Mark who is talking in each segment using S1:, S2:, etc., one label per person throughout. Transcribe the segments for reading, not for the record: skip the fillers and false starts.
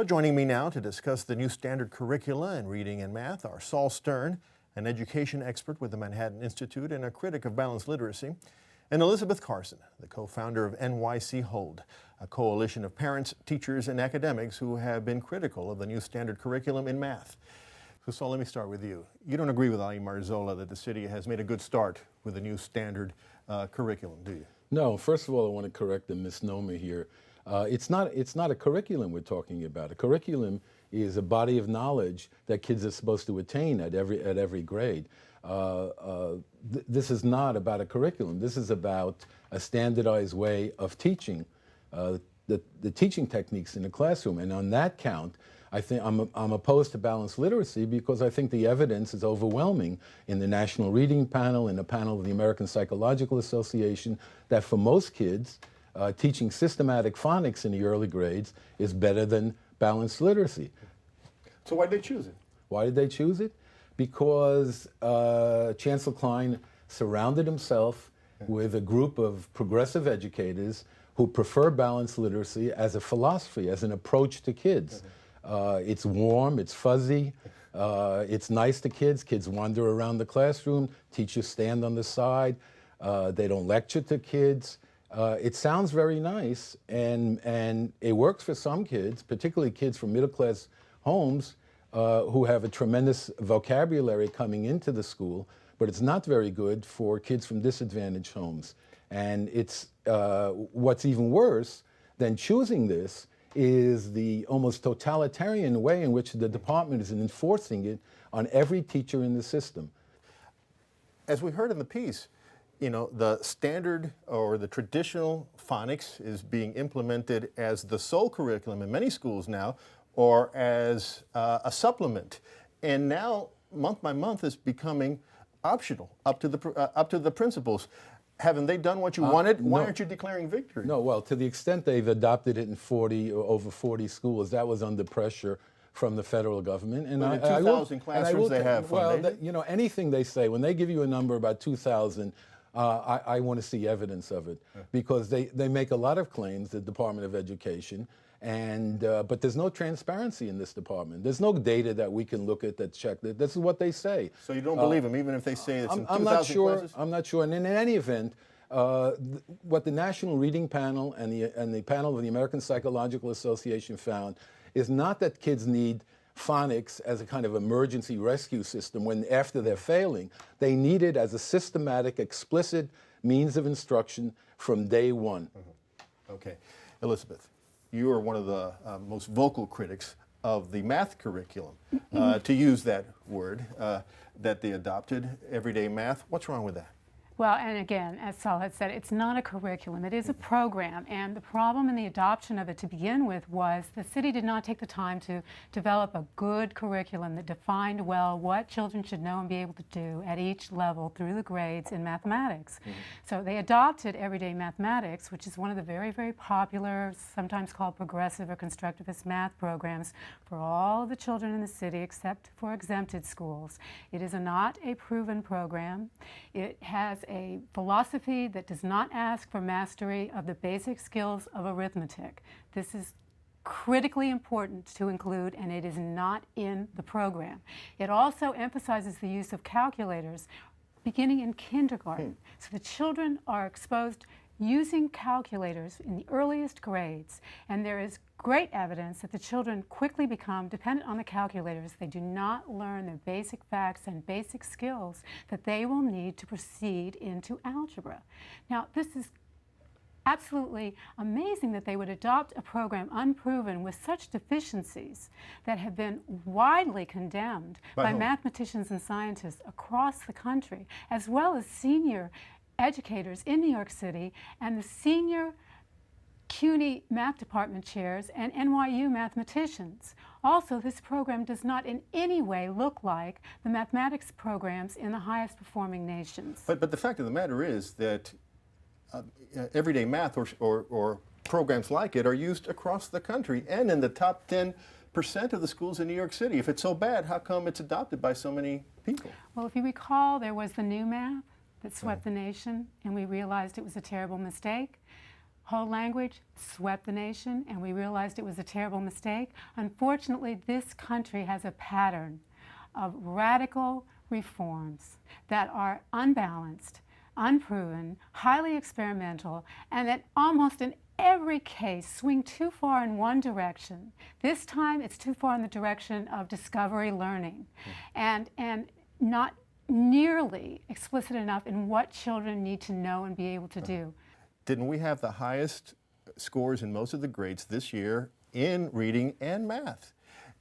S1: Well, joining me now to discuss the new standard curricula in reading and math are Saul Stern, an education expert with the Manhattan Institute and a critic of balanced literacy, and Elizabeth Carson, the co-founder of NYC Hold, a coalition of parents, teachers, and academics who have been critical of the new standard curriculum in math. So Saul, let me start with you. You don't agree with Ali Marzola that the city has made a good start with the new standard curriculum, do you?
S2: No, first of all, I want to correct the misnomer here. It's not a curriculum we're talking about. A curriculum is a body of knowledge that kids are supposed to attain at every grade. This is not about a curriculum. This is about a standardized way of teaching, the teaching techniques in the classroom. And on that count, I think I'm opposed to balanced literacy because I think the evidence is overwhelming in the National Reading Panel, in the panel of the American Psychological Association, that for most kids, teaching systematic phonics in the early grades is better than balanced literacy.
S1: So why did they choose it?
S2: Why did they choose it? Because Chancellor Klein surrounded himself with a group of progressive educators who prefer balanced literacy as a philosophy, as an approach to kids. It's warm, it's fuzzy, it's nice to kids. Kids wander around the classroom, teachers stand on the side, they don't lecture to kids. It sounds very nice, and it works for some kids, particularly kids from middle-class homes who have a tremendous vocabulary coming into the school, but it's not very good for kids from disadvantaged homes. And it's what's even worse than choosing this is the almost totalitarian way in which the department is enforcing it on every teacher in the system.
S1: As we heard in the piece, you know, the standard or the traditional phonics is being implemented as the sole curriculum in many schools now, or as a supplement. And now, month by month, it's becoming optional, up to the principals. Haven't they done what you wanted? Why aren't you declaring victory?
S2: No, well, to the extent they've adopted it in 40 or over 40 schools, that was under pressure from the federal government. And
S1: but in 2,000 classrooms they have funding.
S2: Well, you know, anything they say, when they give you a number about 2,000, I want to see evidence of it, because they make a lot of claims, the Department of Education, and but there's no transparency in this department. There's no data that we can look at that check that. This is what they say.
S1: So you don't believe them, even if they say it's in 2,000 classes?
S2: I'm not sure. And in any event, what the National Reading Panel and the panel of the American Psychological Association found is not that kids need phonics as a kind of emergency rescue system when after they're failing. They need it as a systematic, explicit means of instruction from day one.
S1: Okay. Elizabeth, you are one of the most vocal critics of the math curriculum, to use that word, that they adopted, everyday math. What's wrong with that?
S3: Well, and again, as Saul had said, it's not a curriculum, it is a program, and the problem in the adoption of it to begin with was the city did not take the time to develop a good curriculum that defined well what children should know and be able to do at each level through the grades in mathematics. So they adopted everyday mathematics, which is one of the very, very popular, sometimes called progressive or constructivist math programs for all of the children in the city except for exempted schools. It is not a proven program. It has a philosophy that does not ask for mastery of the basic skills of arithmetic. This is critically important to include, and it is not in the program. It also emphasizes the use of calculators beginning in kindergarten. So the children are exposed using calculators in the earliest grades, and there is great evidence that the children quickly become dependent on the calculators. They do not learn the basic facts and basic skills that they will need to proceed into algebra. Now, this is absolutely amazing that they would adopt a program unproven with such deficiencies that have been widely condemned by mathematicians and scientists across the country, as well as senior educators in New York City and the senior CUNY math department chairs and NYU mathematicians. Also, this program does not in any way look like the mathematics programs in the highest performing nations.
S1: But the fact of the matter is that everyday math or programs like it are used across the country and in the top 10% of the schools in New York City. If it's so bad, how come it's adopted by so many people?
S3: Well, if you recall, there was the new math that swept the nation, and we realized it was a terrible mistake. Whole language swept the nation, and we realized it was a terrible mistake. Unfortunately, this country has a pattern of radical reforms that are unbalanced, unproven, highly experimental, and that almost in every case swing too far in one direction. This time it's too far in the direction of discovery learning and not nearly explicit enough in what children need to know and be able to do.
S1: Didn't we have the highest scores in most of the grades this year in reading and math?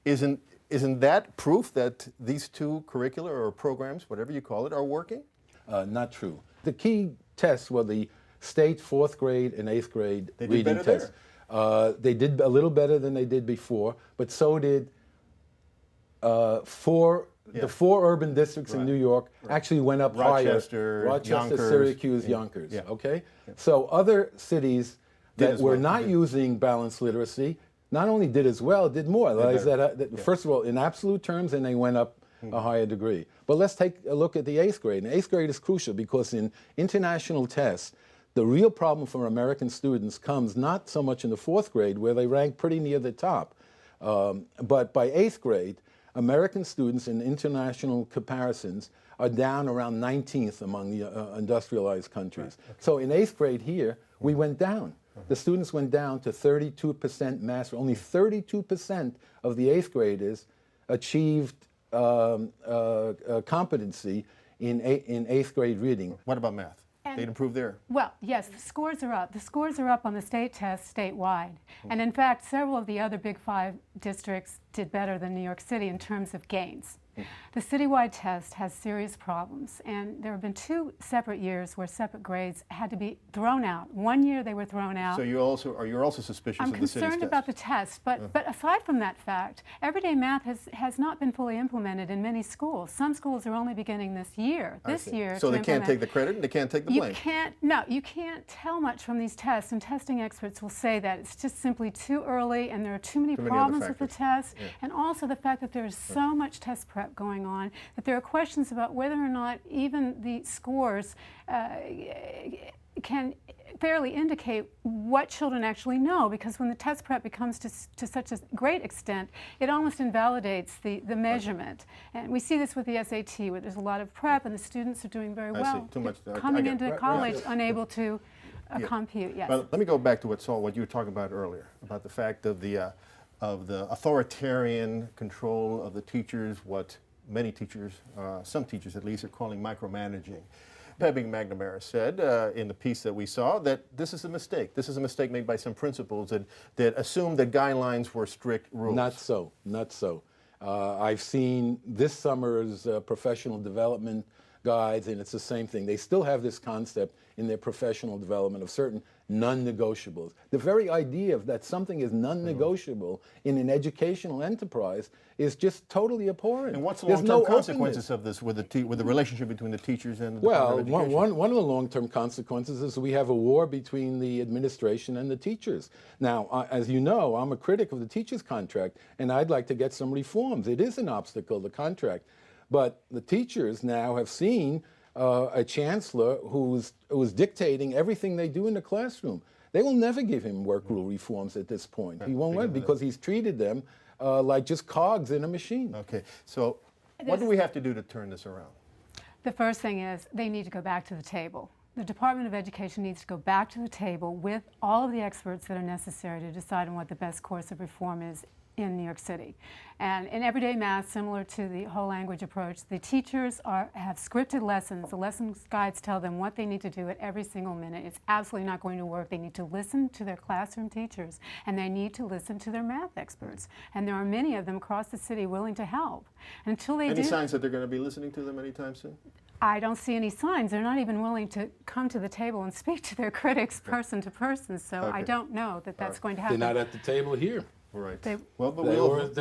S1: Isn't that proof that these two curricula or programs, whatever you call it, are working?
S2: Not true. The key tests were the state 4th grade and 8th grade reading tests. They did a little better than they did before, but so did the 4 urban districts in New York actually went up
S1: Rochester,
S2: higher. Rochester,
S1: Yonkers,
S2: Syracuse, Yonkers. Okay? So other cities that were not using balanced literacy not only did as well, did more. First of all, in absolute terms, and they went up a higher degree. But let's take a look at the 8th grade. And 8th grade is crucial because in international tests, the real problem for American students comes not so much in the 4th grade, where they rank pretty near the top, but by 8th grade, American students in international comparisons are down around 19th among the industrialized countries. So in 8th grade here, we went down. The students went down to 32% mastery. Only 32% of the 8th graders achieved competency in 8th grade reading.
S1: What about math? They'd improve there.
S3: Well, yes, the scores are up. The scores are up on the state test statewide. And in fact, several of the other Big 5 districts did better than New York City in terms of gains. The citywide test has serious problems, and there have been 2 separate years where separate grades had to be thrown out. One year they were thrown out.
S1: So you're also suspicious of the city's test?
S3: I'm concerned about the test, but aside from that fact, everyday math has not been fully implemented in many schools. Some schools are only beginning this year.
S1: So they can't take the credit and they can't take the blame?
S3: You can't tell much from these tests, and testing experts will say that it's just simply too early, and there are too many problems with the test, and also the fact that there is so much test prep going on that there are questions about whether or not even the scores can fairly indicate what children actually know, because when the test prep becomes to such a great extent, it almost invalidates the measurement. And we see this with the SAT, where there's a lot of prep and the students are doing very well. Coming into college unable to compute. Yes.
S1: Well, let me go back to what you were talking about earlier, about the fact of the authoritarian control of the teachers, what many teachers, some teachers at least, are calling micromanaging. Pepe McNamara said in the piece that we saw that this is a mistake. This is a mistake made by some principals that assumed that guidelines were strict rules.
S2: Not so, not so. I've seen this summer's professional development guides, and it's the same thing. They still have this concept in their professional development of certain non-negotiables. The very idea of that something is non-negotiable in an educational enterprise is just totally abhorrent.
S1: And what's the long-term consequences of this with the relationship between the teachers and the Department of Education?
S2: One of the long-term consequences is we have a war between the administration and the teachers. Now, as you know, I'm a critic of the teachers' contract, and I'd like to get some reforms. It is an obstacle, the contract. But the teachers now have seen a chancellor who's dictating everything they do in the classroom. They will never give him work rule reforms at this point. He won't win because he's treated them like just cogs in a machine.
S1: Okay, so what do we have to do to turn this around?
S3: The first thing is they need to go back to the table. The Department of Education needs to go back to the table with all of the experts that are necessary to decide on what the best course of reform is in New York City. And in everyday math, similar to the whole language approach, the teachers have scripted lessons. The lessons guides tell them what they need to do at every single minute. It's absolutely not going to work. They need to listen to their classroom teachers, and they need to listen to their math experts. And there are many of them across the city willing to help. Until they
S1: Any signs that they're going to be listening to them anytime soon?
S3: I don't see any signs. They're not even willing to come to the table and speak to their critics person to person, so I don't know that that's going to happen.
S2: They're not at the table here.
S1: Right.
S3: They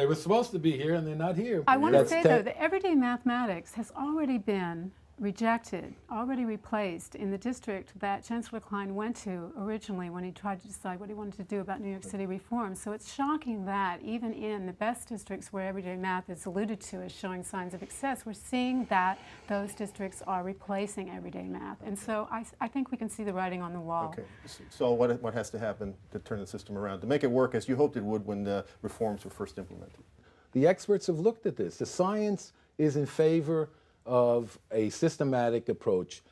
S2: were supposed to be here, and they're not here.
S3: I want to say, though, that everyday mathematics has already been rejected, already replaced in the district that Chancellor Klein went to originally when he tried to decide what he wanted to do about New York City reform. So it's shocking that even in the best districts where everyday math is alluded to as showing signs of success, we're seeing that those districts are replacing everyday math. And so I think we can see the writing on the wall.
S1: Okay, so what has to happen to turn the system around, to make it work as you hoped it would when the reforms were first implemented?
S2: The experts have looked at this. The science is in favor of a systematic approach.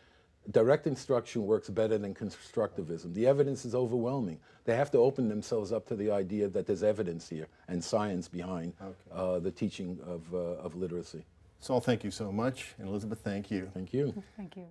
S2: Direct instruction works better than constructivism. The evidence is overwhelming. They have to open themselves up to the idea that there's evidence here and science behind the teaching of literacy.
S1: Saul, thank you so much. And Elizabeth, thank you.
S2: Thank you.
S3: Thank you.